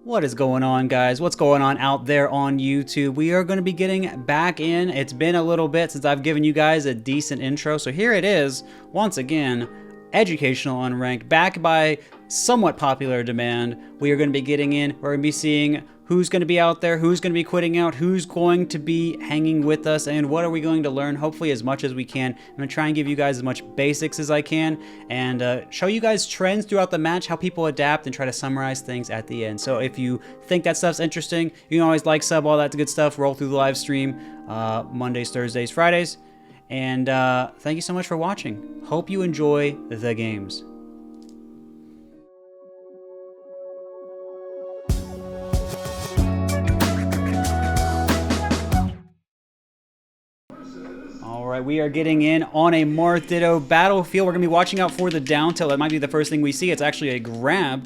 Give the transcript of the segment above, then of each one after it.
What is going on, guys? What's going on out there on YouTube? We are going to be getting back in. It's been a little bit since I've given you guys a decent intro, so here it is, once again, Educational Unranked, back by somewhat popular demand. We are going to be getting in. We're going to be seeing who's going to be out there, who's going to be quitting out, who's going to be hanging with us, and what are we going to learn, hopefully as much as we can. I'm going to try and give you guys as much basics as I can, and show you guys trends throughout the match, how people adapt, and try to summarize things at the end. So if you think that stuff's interesting, you can always like, sub, all that good stuff, roll through the live stream, Mondays, Thursdays, Fridays, and thank you so much for watching. Hope you enjoy the games. We are getting in on a Marth Ditto battlefield. We're going to be watching out for the down tilt. That might be the first thing we see. It's actually a grab.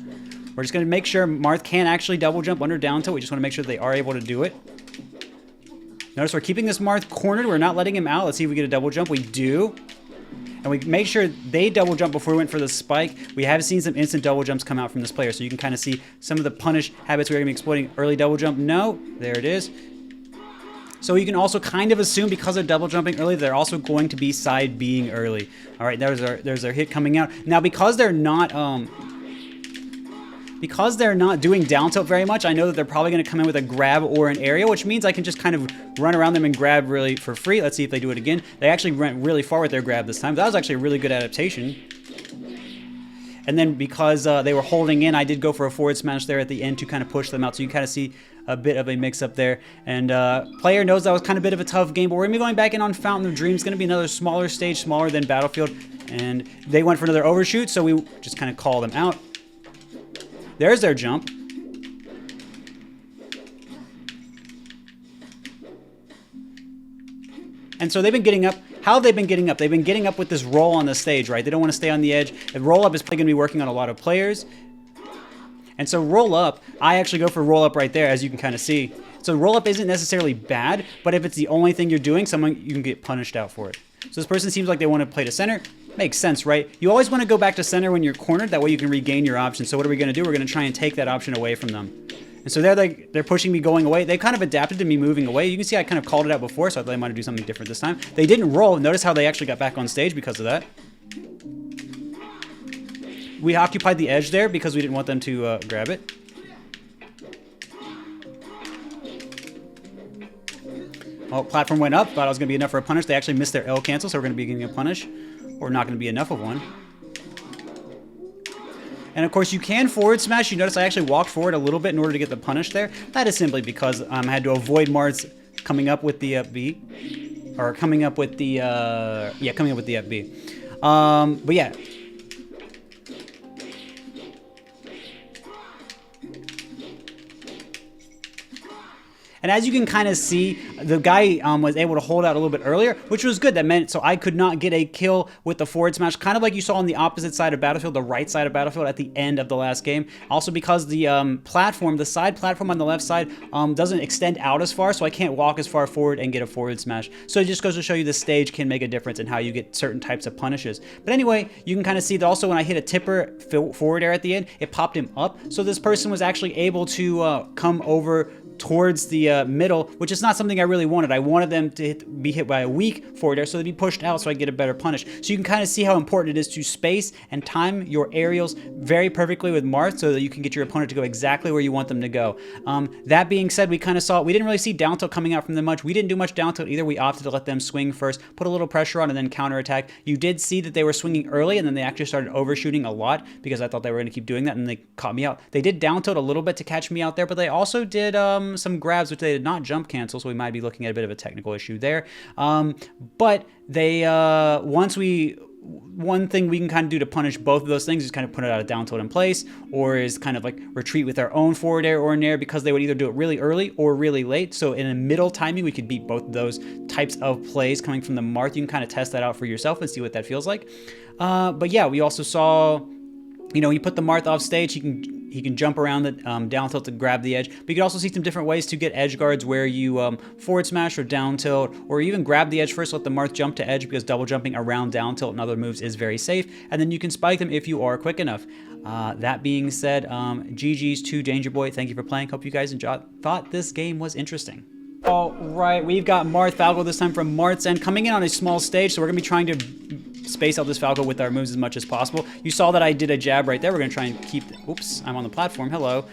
We're just going to make sure Marth can actually double jump under down tilt. We just want to make sure they are able to do it. Notice we're keeping this Marth cornered. We're not letting him out. Let's see if we get a double jump. We do. And we make sure they double jump before we went for the spike. We have seen some instant double jumps come out from this player, so you can kind of see some of the punish habits we're going to be exploiting. Early double jump. No. There it is. So you can also kind of assume, because they're double jumping early, they're also going to be side B'ing early. All right, there's our hit coming out. Now, because they're not doing down tilt very much, I know that they're probably going to come in with a grab or an area, which means I can just kind of run around them and grab really for free. Let's see if they do it again. They actually went really far with their grab this time. That was actually a really good adaptation. And then because they were holding in, I did go for a forward smash there at the end to kind of push them out. So you kind of see a bit of a mix-up there. And player knows that was kind of a bit of a tough game, but we're going to be going back in on Fountain of Dreams. Going to be another smaller stage, smaller than Battlefield. And they went for another overshoot, so we just kind of call them out. There's their jump. And so they've been getting up. How have they been getting up? They've been getting up with this roll on the stage, right? They don't want to stay on the edge. And roll up is probably going to be working on a lot of players. And so roll up, I actually go for roll up right there, as you can kind of see. So roll up isn't necessarily bad, but if it's the only thing you're doing, you can get punished out for it. So this person seems like they want to play to center. Makes sense, right? You always want to go back to center when you're cornered. That way you can regain your option. So what are we going to do? We're going to try and take that option away from them. And so they're pushing me going away. They kind of adapted to me moving away. You can see I kind of called it out before, so I thought I might do something different this time. They didn't roll. Notice how they actually got back on stage because of that. We occupied the edge there because we didn't want them to grab it. Oh, platform went up. Thought it was going to be enough for a punish. They actually missed their L cancel, so we're going to be getting a punish. Or not going to be enough of one. And of course, you can forward smash. You notice I actually walked forward a little bit in order to get the punish there. That is simply because I had to avoid Marth's coming up with the FB. Or coming up with the, coming up with the FB. But yeah. And as you can kind of see, the guy was able to hold out a little bit earlier, which was good. That meant so I could not get a kill with the forward smash, kind of like you saw on the opposite side of Battlefield, the right side of Battlefield at the end of the last game. Also because the platform, the side platform on the left side doesn't extend out as far, so I can't walk as far forward and get a forward smash. So it just goes to show you the stage can make a difference in how you get certain types of punishes. But anyway, you can kind of see that also when I hit a tipper forward air at the end, it popped him up. So this person was actually able to come over towards the middle, which is not something I really wanted. I wanted them to be hit by a weak forward air so they'd be pushed out so I get a better punish. So you can kind of see how important it is to space and time your aerials very perfectly with Marth so that you can get your opponent to go exactly where you want them to go. That being said, we kind of saw, we didn't really see down tilt coming out from them much. We didn't do much down tilt either. We opted to let them swing first, put a little pressure on, and then counterattack. You did see that they were swinging early, and then they actually started overshooting a lot because I thought they were going to keep doing that, and they caught me out. They did down tilt a little bit to catch me out there, but they also did some grabs, which they did not jump cancel, so we might be looking at a bit of a technical issue there. But they, one thing we can kind of do to punish both of those things is kind of put it out a down tilt in place, or is kind of like retreat with our own forward air or an air, because they would either do it really early or really late. So in a middle timing, we could beat both of those types of plays coming from the Marth. You can kind of test that out for yourself and see what that feels like. But yeah, we also saw, you know, you put the Marth off stage, he can jump around the down tilt to grab the edge. But you can also see some different ways to get edge guards where you forward smash or down tilt, or even grab the edge first, let the Marth jump to edge, because double jumping around down tilt and other moves is very safe. And then you can spike them if you are quick enough. That being said, GG's to Danger Boy. Thank you for playing. Hope you guys thought this game was interesting. All right, we've got Marth Falco this time from Marth's end, coming in on a small stage, so we're going to be trying to space out this Falco with our moves as much as possible. You saw that I did a jab right there. We're going to try and keep... Oops, I'm on the platform. Hello.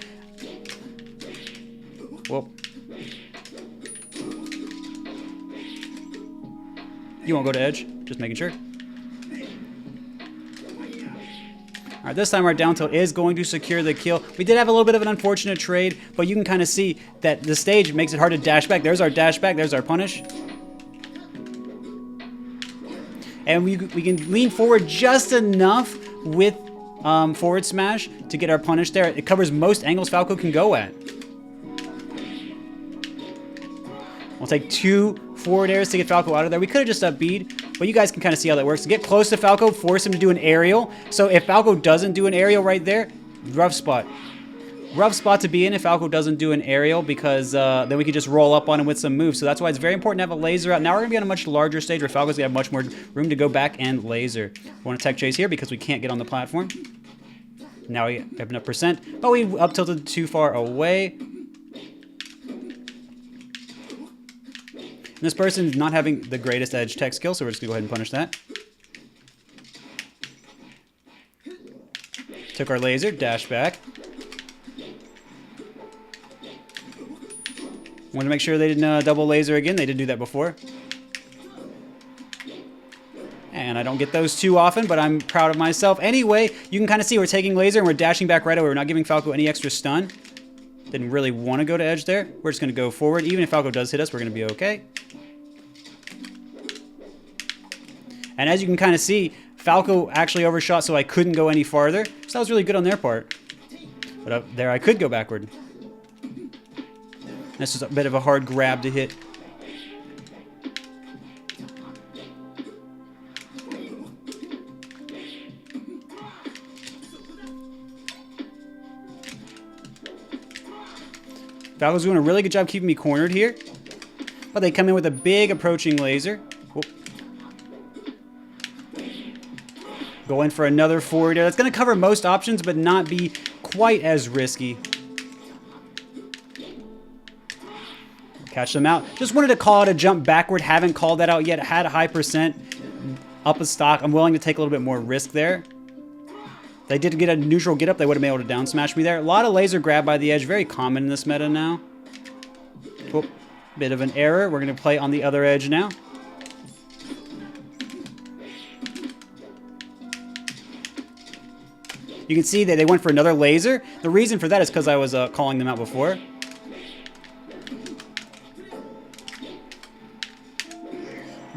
Whoop. You won't go to edge? Just making sure. All right, this time our down tilt is going to secure the kill. We did have a little bit of an unfortunate trade, but you can kind of see that the stage makes it hard to dash back. There's our dash back. There's our punish. And we can lean forward just enough with forward smash to get our punish there. It covers most angles Falco can go at. We'll take 2 forward airs to get Falco out of there. We could have just up B'd, but you guys can kind of see how that works. Get close to Falco, force him to do an aerial. So if Falco doesn't do an aerial right there, rough spot. Rough spot to be in if Falco doesn't do an aerial, because then we can just roll up on him with some moves. So that's why it's very important to have a laser out. Now we're going to be on a much larger stage where Falco's going to have much more room to go back and laser. We want to tech chase here because we can't get on the platform. Now we have enough percent, but we up tilted too far away. And this person's not having the greatest edge tech skill, so we're just going to go ahead and punish that. Took our laser, dash back. Want to make sure they didn't double laser again. They did do that before. And I don't get those too often, but I'm proud of myself. Anyway, you can kind of see we're taking laser and we're dashing back right away. We're not giving Falco any extra stun. Didn't really want to go to edge there. We're just going to go forward. Even if Falco does hit us, we're going to be okay. And as you can kind of see, Falco actually overshot, so I couldn't go any farther. So that was really good on their part. But up there, I could go backward. This is a bit of a hard grab to hit. Falco's doing a really good job keeping me cornered here. But they come in with a big approaching laser. Whoop. Go in for another forward air. That's going to cover most options, but not be quite as risky. Catch them out. Just wanted to call out a jump backward. Haven't called that out yet. Had a high percent up a stock. I'm willing to take a little bit more risk there. If they did get a neutral get up, they would have been able to down smash me there. A lot of laser grab by the edge. Very common in this meta now. Whoop. Bit of an error. We're going to play on the other edge now. You can see that they went for another laser. The reason for that is because I was calling them out before.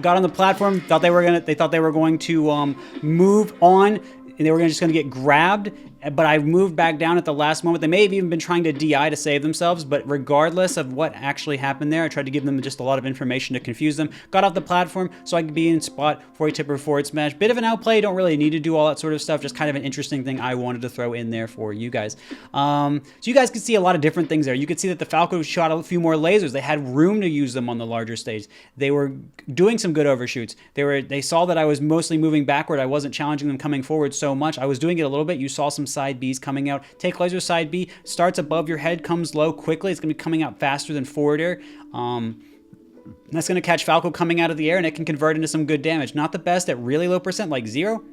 Got on the platform, they thought they were going to move on, and they were just going to get grabbed. But I moved back down at the last moment. They may have even been trying to DI to save themselves, but regardless of what actually happened there, I tried to give them just a lot of information to confuse them. Got off the platform so I could be in spot for a tipper forward smash. Bit of an outplay, don't really need to do all that sort of stuff, just kind of an interesting thing I wanted to throw in there for you guys. So you guys could see a lot of different things there. You could see that the Falco shot a few more lasers. They had room to use them on the larger stage. They were doing some good overshoots. They saw that I was mostly moving backward. I wasn't challenging them coming forward so much. I was doing it a little bit. You saw some side Bs coming out. Take laser side B, starts above your head, comes low quickly. It's going to be coming out faster than forward air. That's going to catch Falco coming out of the air, and it can convert into some good damage. Not the best at really low percent, like 0.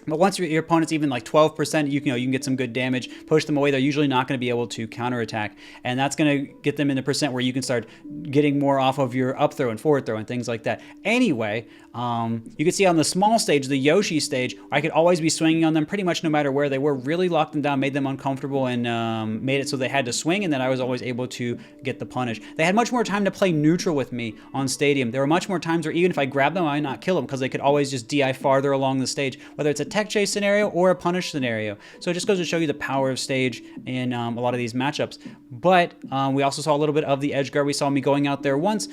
But once your opponent's even like 12%, you can get some good damage, push them away. They're usually not going to be able to counterattack. And that's going to get them in the percent where you can start getting more off of your up throw and forward throw and things like that. Anyway, you can see on the small stage, the Yoshi stage, I could always be swinging on them pretty much no matter where they were. Really locked them down, made them uncomfortable, and made it so they had to swing, and then I was always able to get the punish. They had much more time to play neutral with me on Stadium. There were much more times where even if I grabbed them, I might not kill them because they could always just DI farther along the stage, whether it's a tech chase scenario or a punish scenario. So it just goes to show you the power of stage in a lot of these matchups. But we also saw a little bit of the edge guard. We saw me going out there once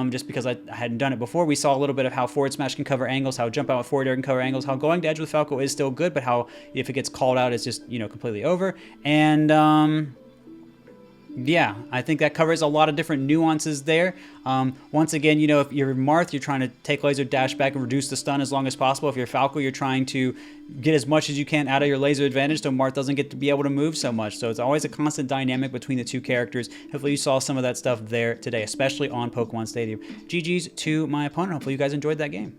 just because I hadn't done it before. We saw a little bit of how forward smash can cover angles, how jump out with forward air can cover angles, how going to edge with Falco is still good, but how if it gets called out, it's just completely over. And Yeah, I think that covers a lot of different nuances there. Once again, if you're Marth, you're trying to take laser dash back and reduce the stun as long as possible. If you're Falco, you're trying to get as much as you can out of your laser advantage so Marth doesn't get to be able to move so much. So it's always a constant dynamic between the two characters. Hopefully you saw some of that stuff there today, especially on Pokemon Stadium. GG's to my opponent. Hopefully you guys enjoyed that game.